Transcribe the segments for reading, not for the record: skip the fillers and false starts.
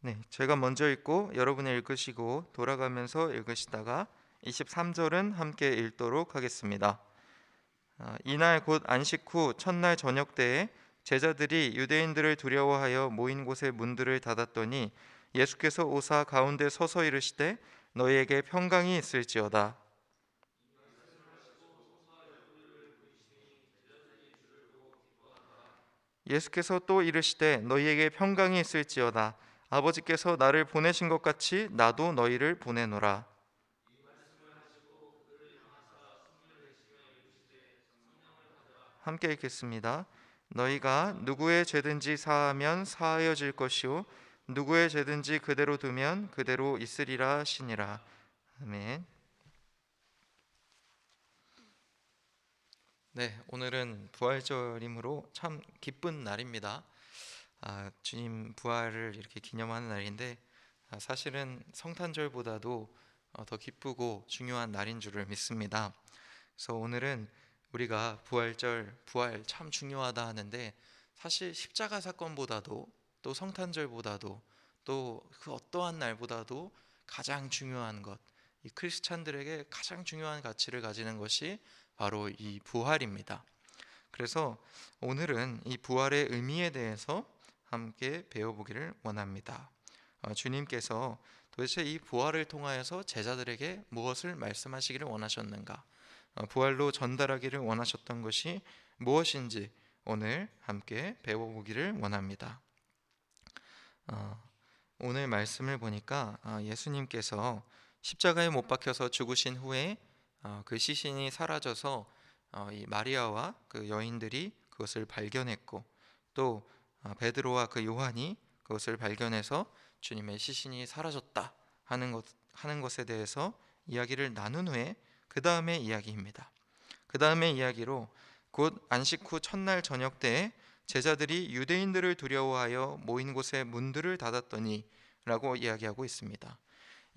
네, 제가 먼저 읽고 여러분이 읽으시고 돌아가면서 읽으시다가 23절은 함께 읽도록 하겠습니다. 이날 곧 안식 후 첫날 저녁 때에 제자들이 유대인들을 두려워하여 모인 곳의 문들을 닫았더니 예수께서 오사 가운데 서서 이르시되 너희에게 평강이 있을지어다. 예수께서 또 이르시되 너희에게 평강이 있을지어다. 아버지께서 나를 보내신 것 같이 나도 너희를 보내노라. 함께 읽겠습니다. 너희가 누구의 죄든지 사하면 사하여질 것이요 누구의 죄든지 그대로 두면 그대로 있으리라 하시니라. 아멘. 네, 오늘은 부활절이므로 참 기쁜 날입니다. 주님 부활을 이렇게 기념하는 날인데 사실은 성탄절보다도 더 기쁘고 중요한 날인 줄을 믿습니다. 그래서 오늘은 우리가 부활 참 중요하다 하는데 사실 십자가 사건보다도 또 성탄절보다도 또 그 어떠한 날보다도 가장 중요한 것, 이 크리스찬들에게 가장 중요한 가치를 가지는 것이 바로 이 부활입니다. 그래서 오늘은 이 부활의 의미에 대해서 함께 배워보기를 원합니다. 주님께서 도대체 이 부활을 통하여서 제자들에게 무엇을 말씀하시기를 원하셨는가? 부활로 전달하기를 원하셨던 것이 무엇인지 오늘 함께 배워보기를 원합니다. 어, 오늘 말씀을 보니까 예수님께서 십자가에 못 박혀서 죽으신 후에 그 시신이 사라져서 이 마리아와 그 여인들이 그것을 발견했고 또 베드로와 그 요한이 그것을 발견해서 주님의 시신이 사라졌다 하는 것에 대해서 이야기를 나눈 후에 그 다음의 이야기입니다. 그 다음의 이야기로 곧 안식 후 첫날 저녁 때에 제자들이 유대인들을 두려워하여 모인 곳에 문들을 닫았더니 라고 이야기하고 있습니다.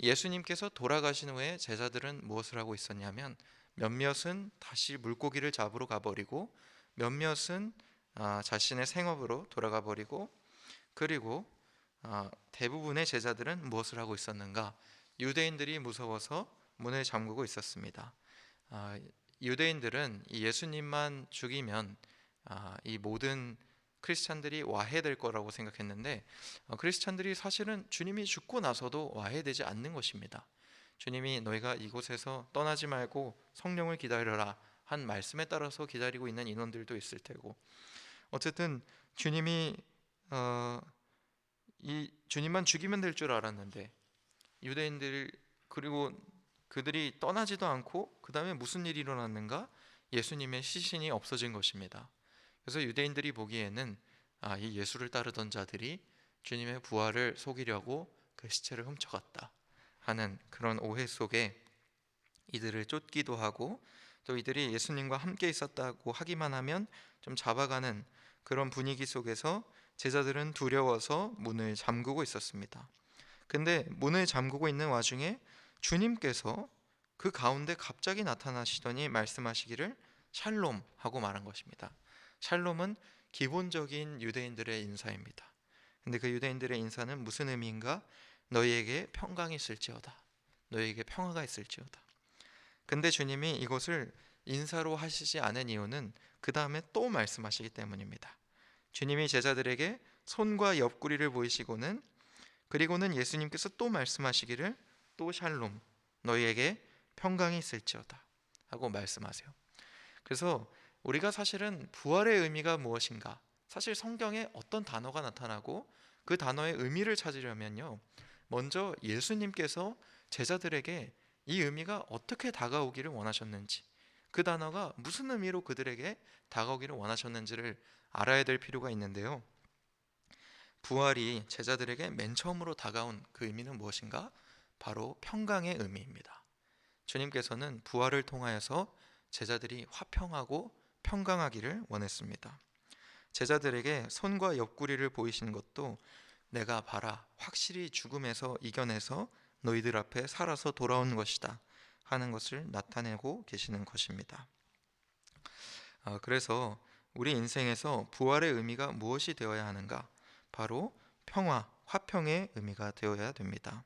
예수님께서 돌아가신 후에 제자들은 무엇을 하고 있었냐면 몇몇은 다시 물고기를 잡으러 가버리고 몇몇은 자신의 생업으로 돌아가 버리고 그리고 대부분의 제자들은 무엇을 하고 있었는가? 유대인들이 무서워서 문을 잠그고 있었습니다. 아, 유대인들은 이 예수님만 죽이면 이 모든 크리스찬들이 와해될 거라고 생각했는데 크리스찬들이 사실은 주님이 죽고 나서도 와해되지 않는 것입니다. 주님이 너희가 이곳에서 떠나지 말고 성령을 기다려라 한 말씀에 따라서 기다리고 있는 인원들도 있을 테고 어쨌든 주님이 어, 이 주님만 죽이면 될 줄 알았는데 유대인들 그리고 그들이 떠나지도 않고 그 다음에 무슨 일이 일어났는가? 예수님의 시신이 없어진 것입니다. 그래서 유대인들이 보기에는 이 예수를 따르던 자들이 주님의 부활을 속이려고 그 시체를 훔쳐갔다 하는 그런 오해 속에 이들을 쫓기도 하고 또 이들이 예수님과 함께 있었다고 하기만 하면 좀 잡아가는 그런 분위기 속에서 제자들은 두려워서 문을 잠그고 있었습니다. 근데 문을 잠그고 있는 와중에 주님께서 그 가운데 갑자기 나타나시더니 말씀하시기를 샬롬 하고 말한 것입니다. 샬롬은 기본적인 유대인들의 인사입니다. 근데 그 유대인들의 인사는 무슨 의미인가? 너희에게 평강이 있을지어다. 너희에게 평화가 있을지어다. 근데 주님이 이것을 인사로 하시지 않은 이유는 그 다음에 또 말씀하시기 때문입니다. 주님이 제자들에게 손과 옆구리를 보이시고는 그리고는 예수님께서 또 말씀하시기를 또 샬롬 너희에게 평강이 있을지어다 하고 말씀하세요. 그래서 우리가 사실은 부활의 의미가 무엇인가? 사실 성경에 어떤 단어가 나타나고 그 단어의 의미를 찾으려면요. 먼저 예수님께서 제자들에게 이 의미가 어떻게 다가오기를 원하셨는지 그 단어가 무슨 의미로 그들에게 다가오기를 원하셨는지를 알아야 될 필요가 있는데요. 부활이 제자들에게 맨 처음으로 다가온 그 의미는 무엇인가? 바로 평강의 의미입니다. 주님께서는 부활을 통하여서 제자들이 화평하고 평강하기를 원했습니다. 제자들에게 손과 옆구리를 보이시는 것도 내가 봐라 확실히 죽음에서 이겨내서 너희들 앞에 살아서 돌아온 것이다 하는 것을 나타내고 계시는 것입니다. 그래서 우리 인생에서 부활의 의미가 무엇이 되어야 하는가? 바로 평화, 화평의 의미가 되어야 됩니다.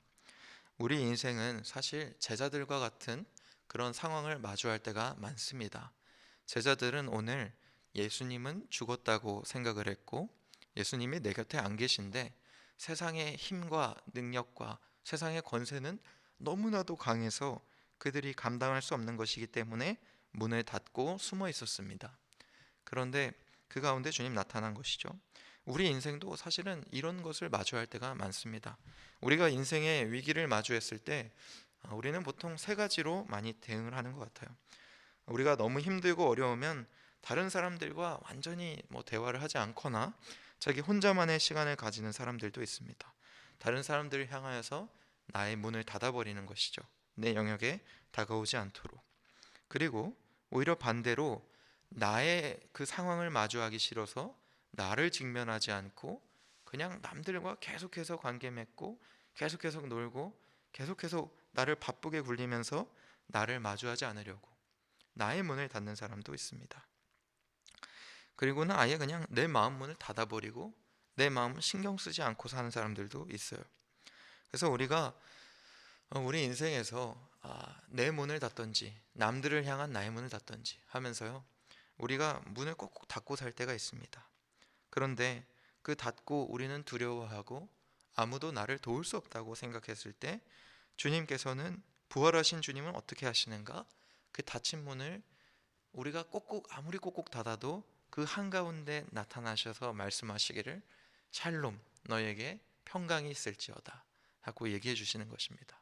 우리 인생은 사실 제자들과 같은 그런 상황을 마주할 때가 많습니다. 제자들은 오늘 예수님은 죽었다고 생각을 했고 예수님이 내 곁에 안 계신데 세상의 힘과 능력과 세상의 권세는 너무나도 강해서 그들이 감당할 수 없는 것이기 때문에 문을 닫고 숨어 있었습니다. 그런데 그 가운데 주님 나타난 것이죠. 우리 인생도 사실은 이런 것을 마주할 때가 많습니다. 우리가 인생의 위기를 마주했을 때 우리는 보통 세 가지로 많이 대응을 하는 것 같아요. 우리가 너무 힘들고 어려우면 다른 사람들과 완전히 대화를 하지 않거나 자기 혼자만의 시간을 가지는 사람들도 있습니다. 다른 사람들을 향하여서 나의 문을 닫아버리는 것이죠. 내 영역에 다가오지 않도록. 그리고 오히려 반대로 나의 그 상황을 마주하기 싫어서 나를 직면하지 않고 그냥 남들과 계속해서 관계 맺고 계속해서 놀고 계속해서 나를 바쁘게 굴리면서 나를 마주하지 않으려고 나의 문을 닫는 사람도 있습니다. 그리고는 아예 그냥 내 마음 문을 닫아버리고 내 마음을 신경 쓰지 않고 사는 사람들도 있어요. 그래서 우리가 우리 인생에서 내 문을 닫든지 남들을 향한 나의 문을 닫든지 하면서요, 우리가 문을 꼭꼭 닫고 살 때가 있습니다. 그런데 그 닫고 우리는 두려워하고 아무도 나를 도울 수 없다고 생각했을 때 주님께서는 부활하신 주님은 어떻게 하시는가? 그 닫힌 문을 우리가 꼭꼭 아무리 꼭꼭 닫아도 그 한가운데 나타나셔서 말씀하시기를 샬롬 너에게 평강이 있을지어다 하고 얘기해 주시는 것입니다.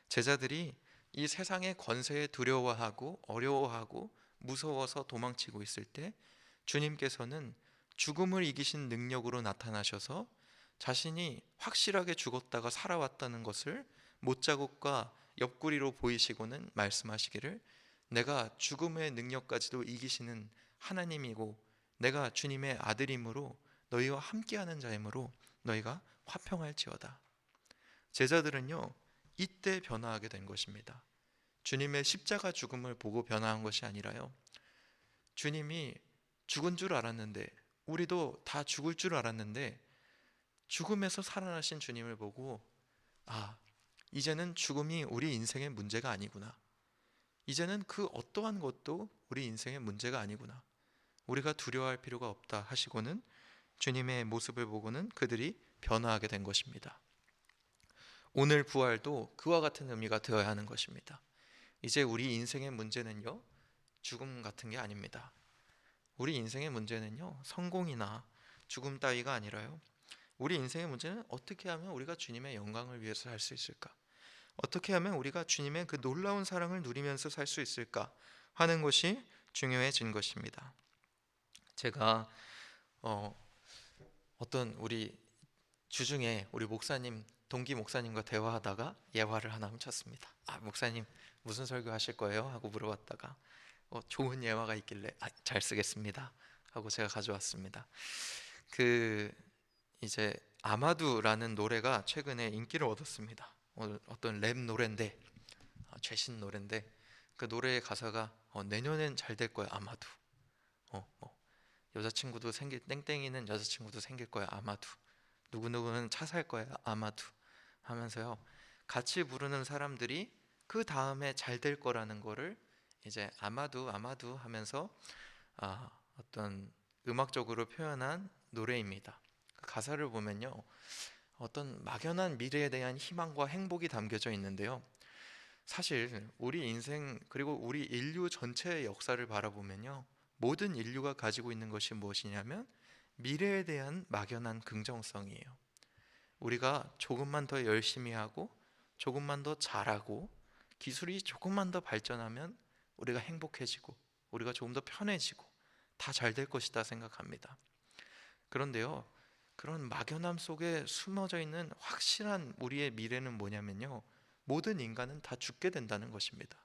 제자들이 이 세상의 권세에 두려워하고 어려워하고 무서워서 도망치고 있을 때 주님께서는 죽음을 이기신 능력으로 나타나셔서 자신이 확실하게 죽었다가 살아왔다는 것을 못자국과 옆구리로 보이시고는 말씀하시기를 내가 죽음의 능력까지도 이기시는 하나님이고 내가 주님의 아들이므로 너희와 함께하는 자이므로 너희가 화평할지어다. 제자들은요 이때 변화하게 된 것입니다. 주님의 십자가 죽음을 보고 변화한 것이 아니라요, 주님이 죽은 줄 알았는데 우리도 다 죽을 줄 알았는데 죽음에서 살아나신 주님을 보고 이제는 죽음이 우리 인생의 문제가 아니구나. 이제는 그 어떠한 것도 우리 인생의 문제가 아니구나. 우리가 두려워할 필요가 없다 하시고는 주님의 모습을 보고는 그들이 변화하게 된 것입니다. 오늘 부활도 그와 같은 의미가 되어야 하는 것입니다. 이제 우리 인생의 문제는요, 죽음 같은 게 아닙니다. 우리 인생의 문제는요, 성공이나 죽음 따위가 아니라요, 우리 인생의 문제는 어떻게 하면 우리가 주님의 영광을 위해서 살 수 있을까? 어떻게 하면 우리가 주님의 그 놀라운 사랑을 누리면서 살 수 있을까 하는 것이 중요해진 것입니다. 제가 어떤 우리 주중에 우리 목사님 동기 목사님과 대화하다가 예화를 하나 훔쳤습니다. 목사님 무슨 설교 하실 거예요? 하고 물어봤다가 좋은 예화가 있길래 잘 쓰겠습니다 하고 제가 가져왔습니다. 그 이제 아마두라는 노래가 최근에 인기를 얻었습니다. 어떤 랩 노래인데 최신 노래인데 그 노래의 가사가 내년엔 잘 될 거야 아마도. 여자친구도 생길 땡땡이는 여자친구도 생길 거야 아마도. 누구누구는 차 살 거야 아마도 하면서요, 같이 부르는 사람들이 그 다음에 잘 될 거라는 거를 이제 아마도 아마도 하면서 어떤 음악적으로 표현한 노래입니다. 그 가사를 보면요, 어떤 막연한 미래에 대한 희망과 행복이 담겨져 있는데요, 사실 우리 인생 그리고 우리 인류 전체의 역사를 바라보면요, 모든 인류가 가지고 있는 것이 무엇이냐면 미래에 대한 막연한 긍정성이에요. 우리가 조금만 더 열심히 하고 조금만 더 잘하고 기술이 조금만 더 발전하면 우리가 행복해지고 우리가 조금 더 편해지고 다 잘 될 것이다 생각합니다. 그런데요, 그런 막연함 속에 숨어져 있는 확실한 우리의 미래는 뭐냐면요, 모든 인간은 다 죽게 된다는 것입니다.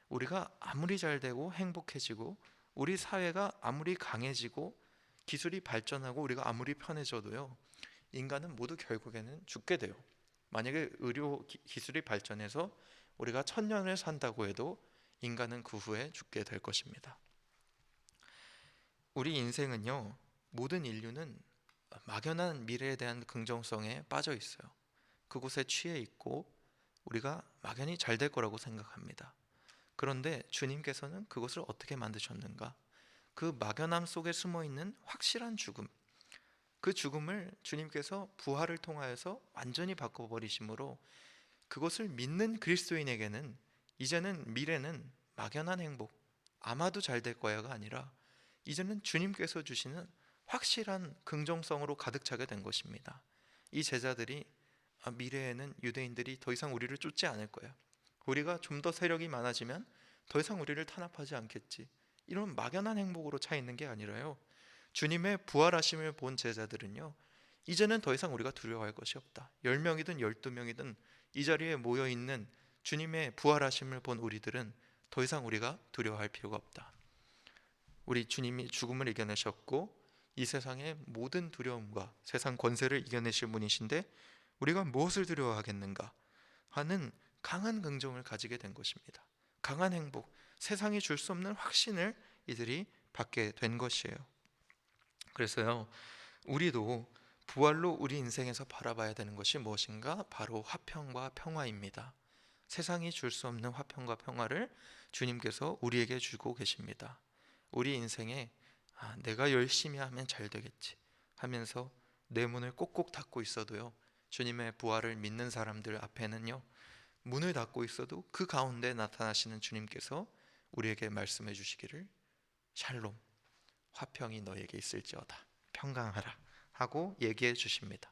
우리가 아무리 잘 되고 행복해지고 우리 사회가 아무리 강해지고 기술이 발전하고 우리가 아무리 편해져도요, 인간은 모두 결국에는 죽게 돼요. 만약에 의료 기술이 발전해서 우리가 1000년을 산다고 해도 인간은 그 후에 죽게 될 것입니다. 우리 인생은요, 모든 인류는 막연한 미래에 대한 긍정성에 빠져 있어요. 그곳에 취해 있고 우리가 막연히 잘 될 거라고 생각합니다. 그런데 주님께서는 그것을 어떻게 만드셨는가? 그 막연함 속에 숨어 있는 확실한 죽음, 그 죽음을 주님께서 부활을 통하여서 완전히 바꿔버리심으로 그것을 믿는 그리스도인에게는 이제는 미래는 막연한 행복, 아마도 잘 될 거야가 아니라 이제는 주님께서 주시는 확실한 긍정성으로 가득 차게 된 것입니다. 이 제자들이 미래에는 유대인들이 더 이상 우리를 쫓지 않을 거야. 우리가 좀 더 세력이 많아지면 더 이상 우리를 탄압하지 않겠지. 이런 막연한 행복으로 차 있는 게 아니라요. 주님의 부활하심을 본 제자들은요. 이제는 더 이상 우리가 두려워할 것이 없다. 10명이든 12명이든 이 자리에 모여 있는 주님의 부활하심을 본 우리들은 더 이상 우리가 두려워할 필요가 없다. 우리 주님이 죽음을 이겨내셨고 이 세상의 모든 두려움과 세상 권세를 이겨내실 분이신데 우리가 무엇을 두려워하겠는가 하는 강한 긍정을 가지게 된 것입니다. 강한 행복, 세상이 줄 수 없는 확신을 이들이 받게 된 것이에요. 그래서요, 우리도 부활로 우리 인생에서 바라봐야 되는 것이 무엇인가? 바로 화평과 평화입니다. 세상이 줄 수 없는 화평과 평화를 주님께서 우리에게 주고 계십니다. 우리 인생에 내가 열심히 하면 잘 되겠지 하면서 내 문을 꼭꼭 닫고 있어도요, 주님의 부활을 믿는 사람들 앞에는요, 문을 닫고 있어도 그 가운데 나타나시는 주님께서 우리에게 말씀해 주시기를 샬롬, 화평이 너에게 있을지어다, 평강하라 하고 얘기해 주십니다.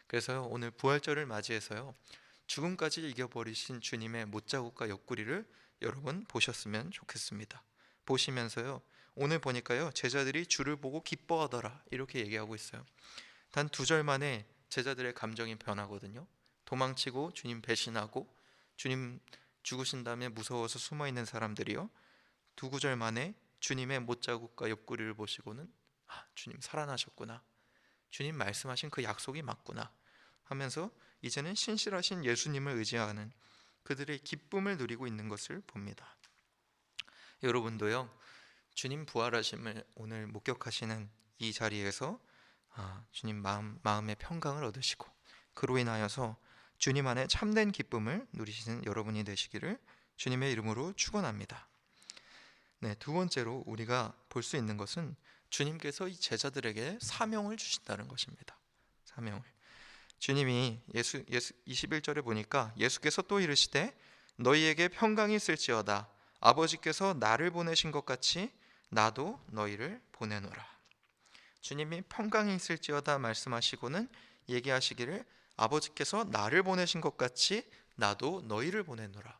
그래서 오늘 부활절을 맞이해서요, 죽음까지 이겨버리신 주님의 못자국과 옆구리를 여러분 보셨으면 좋겠습니다. 보시면서요, 오늘 보니까요, 제자들이 주를 보고 기뻐하더라 이렇게 얘기하고 있어요. 단 2절 만에 제자들의 감정이 변하거든요. 도망치고 주님 배신하고 주님 죽으신 다음에 무서워서 숨어있는 사람들이요, 2구절 만에 주님의 못자국과 옆구리를 보시고는 주님 살아나셨구나, 주님 말씀하신 그 약속이 맞구나 하면서 이제는 신실하신 예수님을 의지하는 그들의 기쁨을 누리고 있는 것을 봅니다. 여러분도요, 주님 부활하심을 오늘 목격하시는 이 자리에서 주님 마음의 평강을 얻으시고 그로 인하여서 주님 안에 참된 기쁨을 누리시는 여러분이 되시기를 주님의 이름으로 축원합니다. 네, 2번째로 우리가 볼 수 있는 것은 주님께서 이 제자들에게 사명을 주신다는 것입니다. 사명을. 주님이 21절에 보니까 예수께서 또 이르시되 너희에게 평강이 있을지어다. 아버지께서 나를 보내신 것 같이 나도 너희를 보내노라. 주님이 평강이 있을지어다 말씀하시고는 얘기하시기를 아버지께서 나를 보내신 것 같이 나도 너희를 보내노라.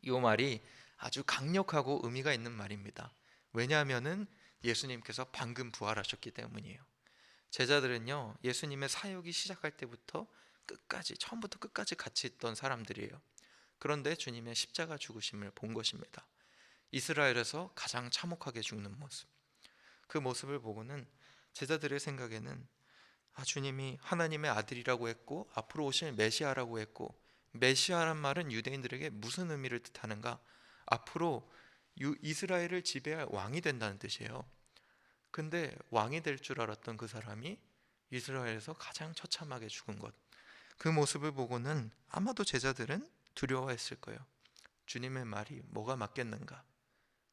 이 말이 아주 강력하고 의미가 있는 말입니다. 왜냐하면은 예수님께서 방금 부활하셨기 때문이에요. 제자들은요, 예수님의 사역이 시작할 때부터 끝까지, 처음부터 끝까지 같이 있던 사람들이에요. 그런데 주님의 십자가 죽으심을 본 것입니다. 이스라엘에서 가장 참혹하게 죽는 모습, 그 모습을 보고는 제자들의 생각에는 주님이 하나님의 아들이라고 했고 앞으로 오실 메시아라고 했고, 메시아란 말은 유대인들에게 무슨 의미를 뜻하는가? 앞으로 이스라엘을 지배할 왕이 된다는 뜻이에요. 근데 왕이 될 줄 알았던 그 사람이 이스라엘에서 가장 처참하게 죽은 것, 그 모습을 보고는 아마도 제자들은 두려워했을 거예요. 주님의 말이 뭐가 맞겠는가?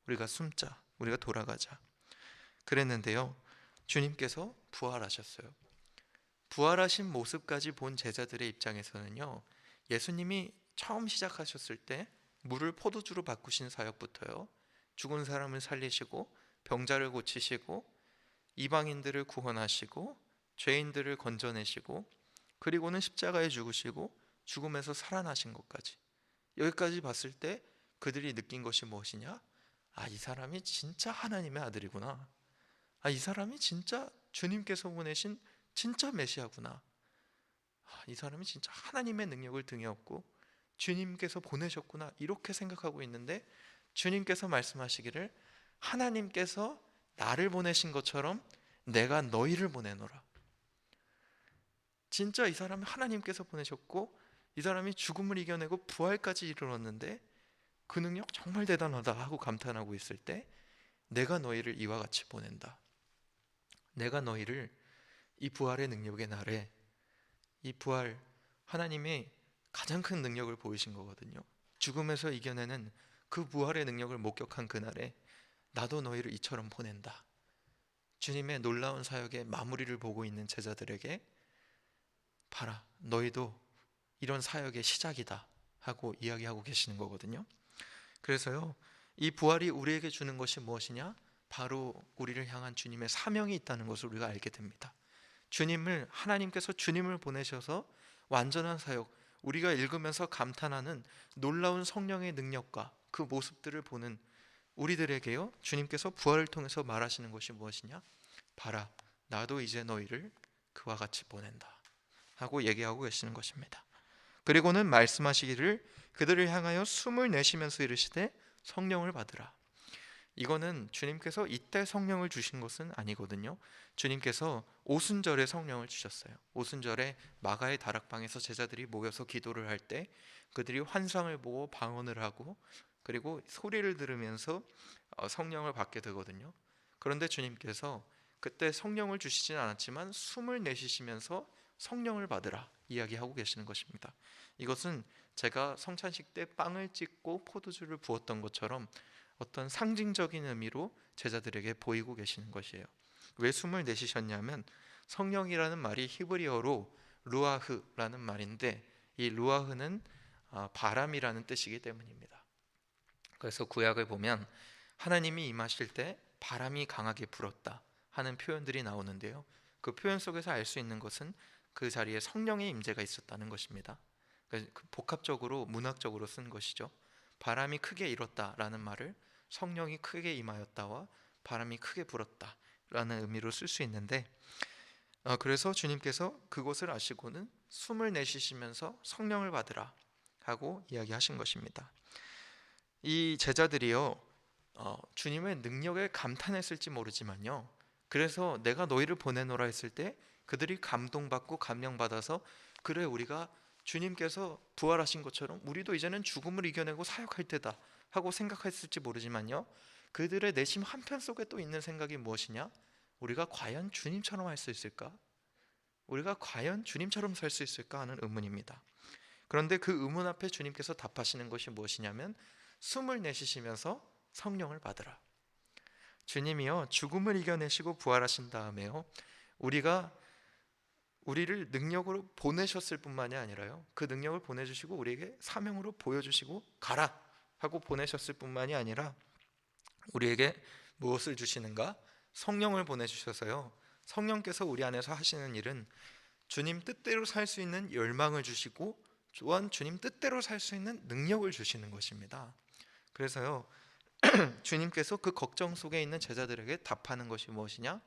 우리가 숨자, 우리가 돌아가자 그랬는데요, 주님께서 부활하셨어요. 부활하신 모습까지 본 제자들의 입장에서는요, 예수님이 처음 시작하셨을 때 물을 포도주로 바꾸신 사역부터요, 죽은 사람을 살리시고 병자를 고치시고 이방인들을 구원하시고 죄인들을 건져내시고 그리고는 십자가에 죽으시고 죽음에서 살아나신 것까지, 여기까지 봤을 때 그들이 느낀 것이 무엇이냐? 이 사람이 진짜 하나님의 아들이구나. 이 사람이 진짜 주님께서 보내신 진짜 메시아구나. 이 사람이 진짜 하나님의 능력을 등에 업고 주님께서 보내셨구나, 이렇게 생각하고 있는데 주님께서 말씀하시기를 하나님께서 나를 보내신 것처럼 내가 너희를 보내노라. 진짜 이 사람이 하나님께서 보내셨고 이 사람이 죽음을 이겨내고 부활까지 이르렀는데 그 능력 정말 대단하다 하고 감탄하고 있을 때 내가 너희를 이와 같이 보낸다. 내가 너희를 이 부활의 능력의 날에, 이 부활, 하나님의 가장 큰 능력을 보이신 거거든요. 죽음에서 이겨내는 그 부활의 능력을 목격한 그날에 나도 너희를 이처럼 보낸다. 주님의 놀라운 사역의 마무리를 보고 있는 제자들에게 봐라, 너희도 이런 사역의 시작이다 하고 이야기하고 계시는 거거든요. 그래서요, 이 부활이 우리에게 주는 것이 무엇이냐? 바로 우리를 향한 주님의 사명이 있다는 것을 우리가 알게 됩니다. 하나님께서 주님을 보내셔서 완전한 사역, 우리가 읽으면서 감탄하는 놀라운 성령의 능력과 그 모습들을 보는 우리들에게요, 주님께서 부활을 통해서 말하시는 것이 무엇이냐? 봐라, 나도 이제 너희를 그와 같이 보낸다 하고 얘기하고 계시는 것입니다. 그리고는 말씀하시기를 그들을 향하여 숨을 내쉬면서 이르시되 성령을 받으라. 이거는 주님께서 이때 성령을 주신 것은 아니거든요. 주님께서 오순절에 성령을 주셨어요. 오순절에 마가의 다락방에서 제자들이 모여서 기도를 할 때 그들이 환상을 보고 방언을 하고 그리고 소리를 들으면서 성령을 받게 되거든요. 그런데 주님께서 그때 성령을 주시진 않았지만 숨을 내쉬시면서 성령을 받으라 이야기하고 계시는 것입니다. 이것은 제가 성찬식 때 빵을 찢고 포도주를 부었던 것처럼 어떤 상징적인 의미로 제자들에게 보이고 계시는 것이에요. 왜 숨을 내쉬셨냐면 성령이라는 말이 히브리어로 루아흐라는 말인데 이 루아흐는 바람이라는 뜻이기 때문입니다. 그래서 구약을 보면 하나님이 임하실 때 바람이 강하게 불었다 하는 표현들이 나오는데요. 그 표현 속에서 알 수 있는 것은 그 자리에 성령의 임재가 있었다는 것입니다. 복합적으로 문학적으로 쓴 것이죠. 바람이 크게 일었다라는 말을 성령이 크게 임하였다와 바람이 크게 불었다라는 의미로 쓸 수 있는데 그래서 주님께서 그것을 아시고는 숨을 내쉬시면서 성령을 받으라 하고 이야기하신 것입니다. 이 제자들이요 주님의 능력에 감탄했을지 모르지만요, 그래서 내가 너희를 보내노라 했을 때 그들이 감동받고 감명받아서 그래, 우리가 주님께서 부활하신 것처럼 우리도 이제는 죽음을 이겨내고 사역할 때다 하고 생각했을지 모르지만요, 그들의 내심 한편 속에 또 있는 생각이 무엇이냐? 우리가 과연 주님처럼 할 수 있을까? 우리가 과연 주님처럼 살 수 있을까 하는 의문입니다. 그런데 그 의문 앞에 주님께서 답하시는 것이 무엇이냐면 숨을 내쉬시면서 성령을 받으라. 주님이요 죽음을 이겨내시고 부활하신 다음에요 우리를 능력으로 보내셨을 뿐만이 아니라요, 그 능력을 보내주시고 우리에게 사명으로 보여주시고 가라 하고 보내셨을 뿐만이 아니라 우리에게 무엇을 주시는가? 성령을 보내주셔서요, 성령께서 우리 안에서 하시는 일은 주님 뜻대로 살 수 있는 열망을 주시고 또한 주님 뜻대로 살 수 있는 능력을 주시는 것입니다. 그래서요 주님께서 그 걱정 속에 있는 제자들에게 답하는 것이 무엇이냐?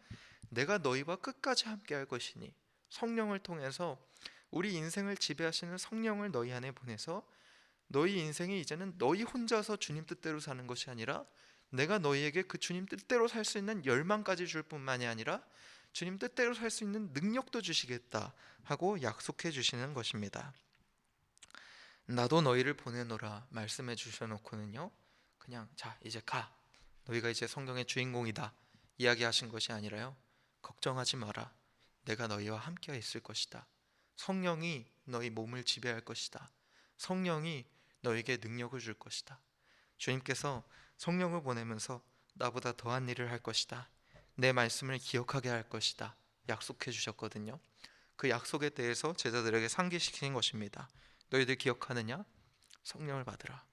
내가 너희와 끝까지 함께 할 것이니, 성령을 통해서 우리 인생을 지배하시는 성령을 너희 안에 보내서 너희 인생이 이제는 너희 혼자서 주님 뜻대로 사는 것이 아니라 내가 너희에게 그 주님 뜻대로 살 수 있는 열망까지 줄 뿐만이 아니라 주님 뜻대로 살 수 있는 능력도 주시겠다 하고 약속해 주시는 것입니다. 나도 너희를 보내노라 말씀해 주셔놓고는요 그냥 자 이제 가, 너희가 이제 성경의 주인공이다 이야기하신 것이 아니라요, 걱정하지 마라, 내가 너희와 함께 있을 것이다, 성령이 너희 몸을 지배할 것이다, 성령이 너에게 능력을 줄 것이다, 주님께서 성령을 보내면서 나보다 더한 일을 할 것이다, 내 말씀을 기억하게 할 것이다 약속해 주셨거든요. 그 약속에 대해서 제자들에게 상기시킨 것입니다. 너희들 기억하느냐? 성령을 받으라.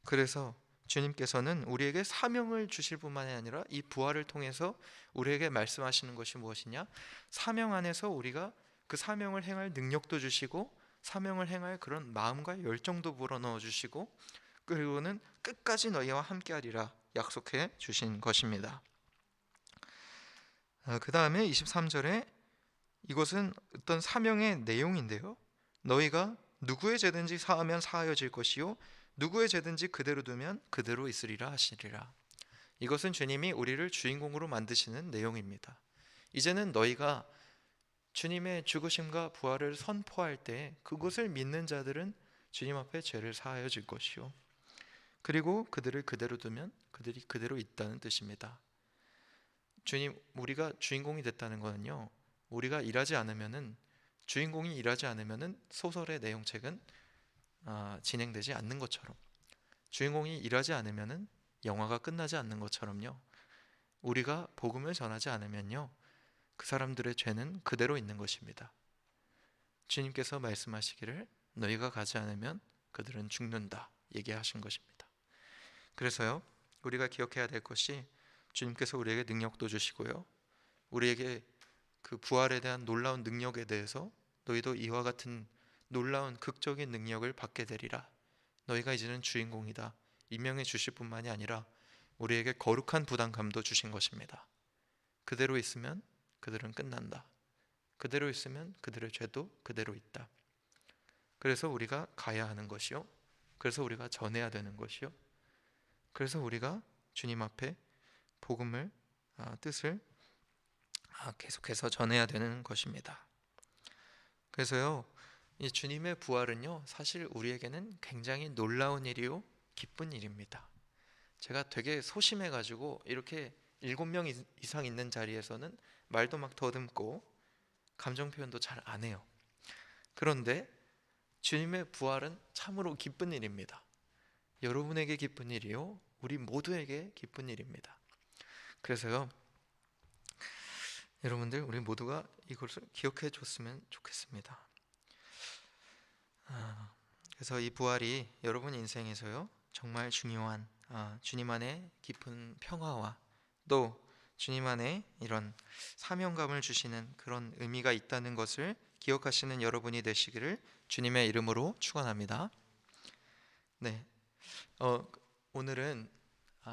그래서 주님께서는 우리에게 사명을 주실 뿐만이 아니라 이 부활을 통해서 우리에게 말씀하시는 것이 무엇이냐? 사명 안에서 우리가 그 사명을 행할 능력도 주시고 사명을 행할 그런 마음과 열정도 불어넣어 주시고 그리고는 끝까지 너희와 함께하리라 약속해 주신 것입니다. 그 다음에 23절에 이것은 어떤 사명의 내용인데요, 너희가 누구의 죄든지 사하면 사하여질 것이요 누구의 죄든지 그대로 두면 그대로 있으리라 하시리라. 이것은 주님이 우리를 주인공으로 만드시는 내용입니다. 이제는 너희가 주님의 죽으심과 부활을 선포할 때 그것을 믿는 자들은 주님 앞에 죄를 사하여 질 것이요 그리고 그들을 그대로 두면 그들이 그대로 있다는 뜻입니다. 주님, 우리가 주인공이 됐다는 거는요, 우리가 일하지 않으면은, 주인공이 일하지 않으면은 소설의 내용책은 진행되지 않는 것처럼, 주인공이 일하지 않으면은 영화가 끝나지 않는 것처럼요, 우리가 복음을 전하지 않으면요, 그 사람들의 죄는 그대로 있는 것입니다. 주님께서 말씀하시기를 너희가 가지 않으면 그들은 죽는다 얘기하신 것입니다. 그래서요, 우리가 기억해야 될 것이, 주님께서 우리에게 능력도 주시고요, 우리에게 그 부활에 대한 놀라운 능력에 대해서 너희도 이와 같은 놀라운 극적인 능력을 받게 되리라, 너희가 이제는 주인공이다 임명해 주실 뿐만이 아니라 우리에게 거룩한 부담감도 주신 것입니다. 그대로 있으면 그들은 끝난다. 그대로 있으면 그들의 죄도 그대로 있다. 그래서 우리가 가야 하는 것이요, 그래서 우리가 전해야 되는 것이요, 그래서 우리가 주님 앞에 복음을 뜻을 계속해서 전해야 되는 것입니다. 그래서요, 이 주님의 부활은요, 사실 우리에게는 굉장히 놀라운 일이요, 기쁜 일입니다. 제가 되게 소심해가지고 이렇게 7명 이상 있는 자리에서는 말도 막 더듬고 감정 표현도 잘 안 해요. 그런데 주님의 부활은 참으로 기쁜 일입니다. 여러분에게 기쁜 일이요, 우리 모두에게 기쁜 일입니다. 그래서요, 여러분들, 우리 모두가 이것을 기억해 줬으면 좋겠습니다. 그래서 이 부활이 여러분 인생에서요, 정말 중요한 주님 안에 깊은 평화와 또 주님 안에 이런 사명감을 주시는 그런 의미가 있다는 것을 기억하시는 여러분이 되시기를 주님의 이름으로 축원합니다. 네, 오늘은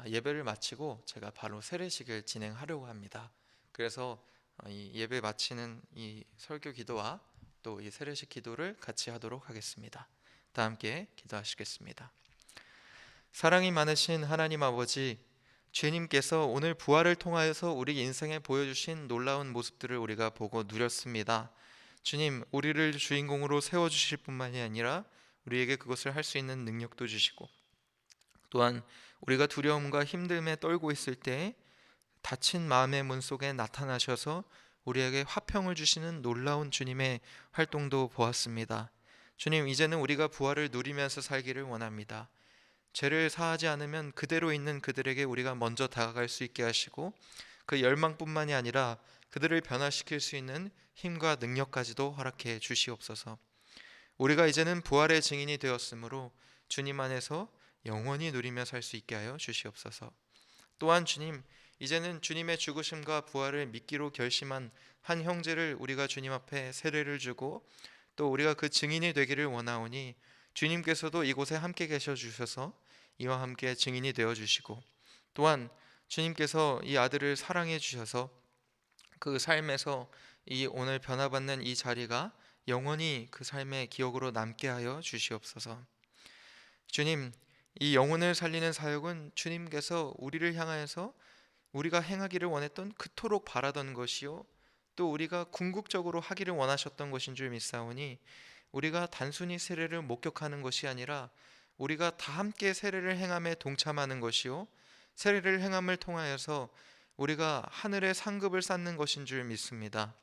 예배를 마치고 제가 바로 세례식을 진행하려고 합니다. 그래서 이 예배 마치는 이 설교 기도와 또 이 세례식 기도를 같이 하도록 하겠습니다. 다 함께 기도하시겠습니다. 사랑이 많으신 하나님 아버지, 주님께서 오늘 부활을 통하여서 우리 인생에 보여주신 놀라운 모습들을 우리가 보고 누렸습니다. 주님, 우리를 주인공으로 세워주실 뿐만이 아니라 우리에게 그것을 할 수 있는 능력도 주시고, 또한 우리가 두려움과 힘듦에 떨고 있을 때 닫힌 마음의 문 속에 나타나셔서 우리에게 화평을 주시는 놀라운 주님의 활동도 보았습니다. 주님, 이제는 우리가 부활을 누리면서 살기를 원합니다. 죄를 사하지 않으면 그대로 있는 그들에게 우리가 먼저 다가갈 수 있게 하시고, 그 열망뿐만이 아니라 그들을 변화시킬 수 있는 힘과 능력까지도 허락해 주시옵소서. 우리가 이제는 부활의 증인이 되었으므로 주님 안에서 영원히 누리며 살 수 있게 하여 주시옵소서. 또한 주님, 이제는 주님의 죽으심과 부활을 믿기로 결심한 한 형제를 우리가 주님 앞에 세례를 주고 또 우리가 그 증인이 되기를 원하오니, 주님께서도 이곳에 함께 계셔 주셔서 이와 함께 증인이 되어 주시고, 또한 주님께서 이 아들을 사랑해 주셔서 그 삶에서 이 오늘 변화받는 이 자리가 영원히 그 삶의 기억으로 남게 하여 주시옵소서. 주님, 이 영혼을 살리는 사역은 주님께서 우리를 향하여서 우리가 행하기를 원했던, 그토록 바라던 것이요, 또 우리가 궁극적으로 하기를 원하셨던 것인 줄 믿사오니, 우리가 단순히 세례를 목격하는 것이 아니라 우리가 다 함께 세례를 행함에 동참하는 것이요, 세례를 행함을 통하여서 우리가 하늘의 상급을 쌓는 것인 줄 믿습니다.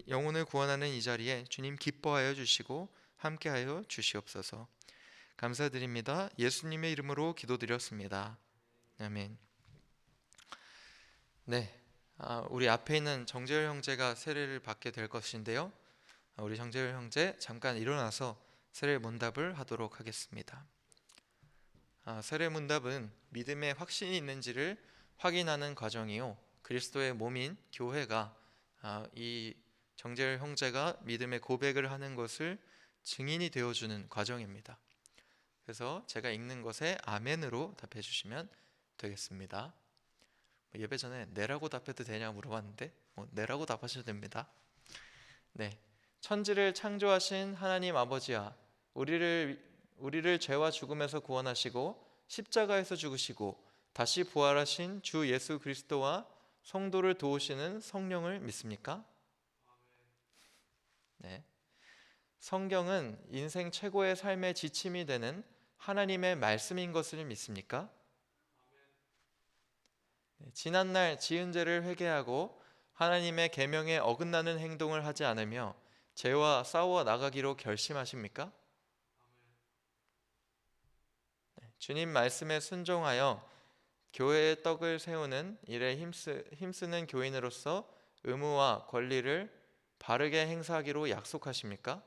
영혼을 구원하는 이 자리에 주님 기뻐하여 주시고 함께하여 주시옵소서. 감사드립니다. 예수님의 이름으로 기도드렸습니다. 아멘. 네, 우리 앞에 있는 정재열 형제가 세례를 받게 될 것인데요, 우리 정재열 형제 잠깐 일어나서 세례 문답을 하도록 하겠습니다. 세례 문답은 믿음의 확신이 있는지를 확인하는 과정이요, 그리스도의 몸인 교회가 이 정재열 형제가 믿음의 고백을 하는 것을 증인이 되어주는 과정입니다. 그래서 제가 읽는 것에 아멘으로 답해 주시면 되겠습니다. 예배 전에 네라고 답해도 되냐 물어봤는데 네라고 답하셔도 됩니다. 네, 천지를 창조하신 하나님 아버지야, 우리를 죄와 죽음에서 구원하시고 십자가에서 죽으시고 다시 부활하신 주 예수 그리스도와 성도를 도우시는 성령을 믿습니까? 네. 성경은 인생 최고의 삶의 지침이 되는 하나님의 말씀인 것을 믿습니까? 지난날 지은 죄를 회개하고 하나님의 계명에 어긋나는 행동을 하지 않으며 죄와 싸워 나가기로 결심하십니까? 주님 말씀에 순종하여 교회의 떡을 세우는 일에 힘쓰는 교인으로서 의무와 권리를 바르게 행사하기로 약속하십니까?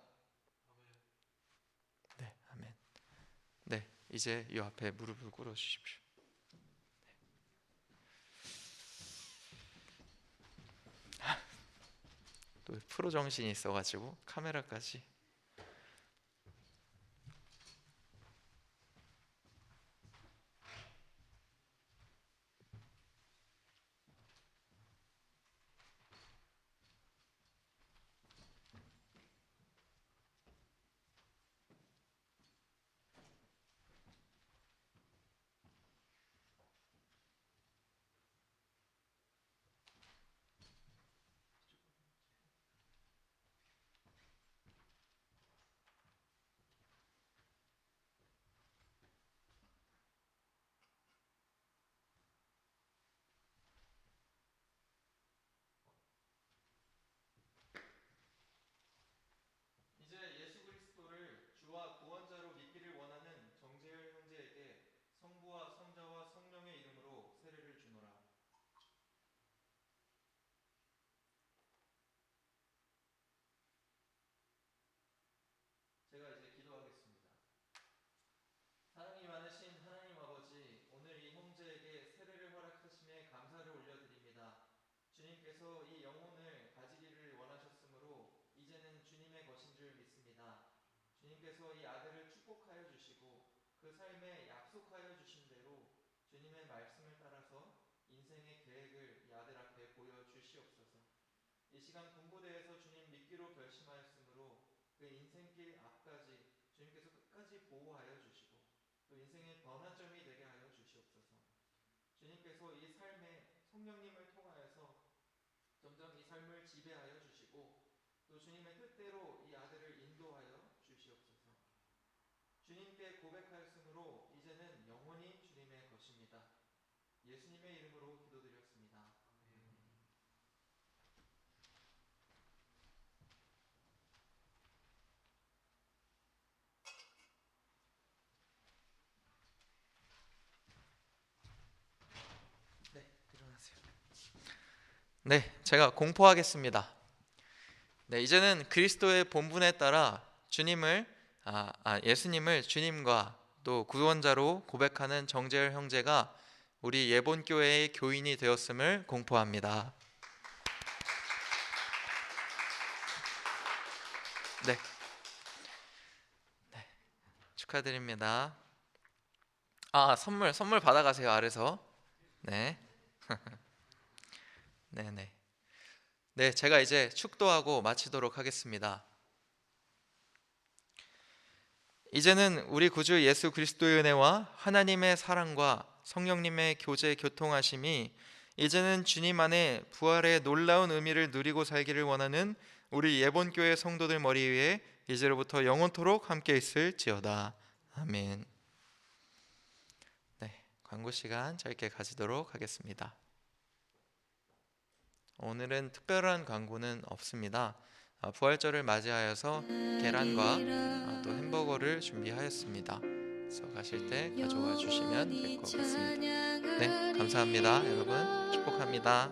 네, 아멘. 네, 이제 이 앞에 무릎을 꿇어 주십시오. 또 프로 정신이 있어가지고 카메라까지. 이제 예수 그리스도를 주와 구원자로 믿기를 원하는 정재열 형제에게 성부와 성자와 성령의 이름으로 세례를 주노라. 제가 이제 기도하겠습니다. 사랑이 많으신 하나님 아버지, 오늘 이 형제에게 세례를 허락하심에 감사를 올려드립니다. 주님께서 이 영혼을 가지기를 원하셨으므로 이제는 주님의 것인 줄 믿습니다. 주님께서 이 아들을 축복하여 주시고 그 삶에 약속하여 주신 대로 주님의 말씀을 따라서 인생의 계획을 이 아들 앞에 보여주시옵소서. 이 시간 군부대에서 주님 믿기로 결심하였으므로 그 인생길 앞까지 주님께서 끝까지 보호하여 주시고 또 인생의 변화점이 되게 하여 주시옵소서. 주님께서 이 삶에 성령님을 통하여서 점점 이 삶을 지배하여 주시고 또 주님의 뜻대로 이 아들을 인도하여 주시옵소서. 주님께 고백하였으므로 이제는 영원히 주님의 것입니다. 예수님의 이름으로 기도드렸습니다. 네, 일어나세요. 네, 제가 공포하겠습니다. 네, 이제는 그리스도의 본분에 따라 예수님을 주님과 또 구원자로 고백하는 정재열 형제가 우리 예본교회의 교인이 되었음을 공포합니다. 네, 축하드립니다. 선물 받아가세요, 아래서. 네, 네. 네, 제가 이제 축도하고 마치도록 하겠습니다. 이제는 우리 구주 예수 그리스도의 은혜와 하나님의 사랑과 성령님의 교제 교통하심이 이제는 주님 안에 부활의 놀라운 의미를 누리고 살기를 원하는 우리 예본교회 성도들 머리 위에 이제로부터 영원토록 함께 있을지어다. 아멘. 네, 광고 시간 짧게 가지도록 하겠습니다. 오늘은 특별한 광고는 없습니다. 부활절을 맞이하여서 계란과 또 햄버거를 준비하였습니다. 그래서 가실 때 가져와 주시면 될 것 같습니다. 네, 감사합니다. 여러분 축복합니다.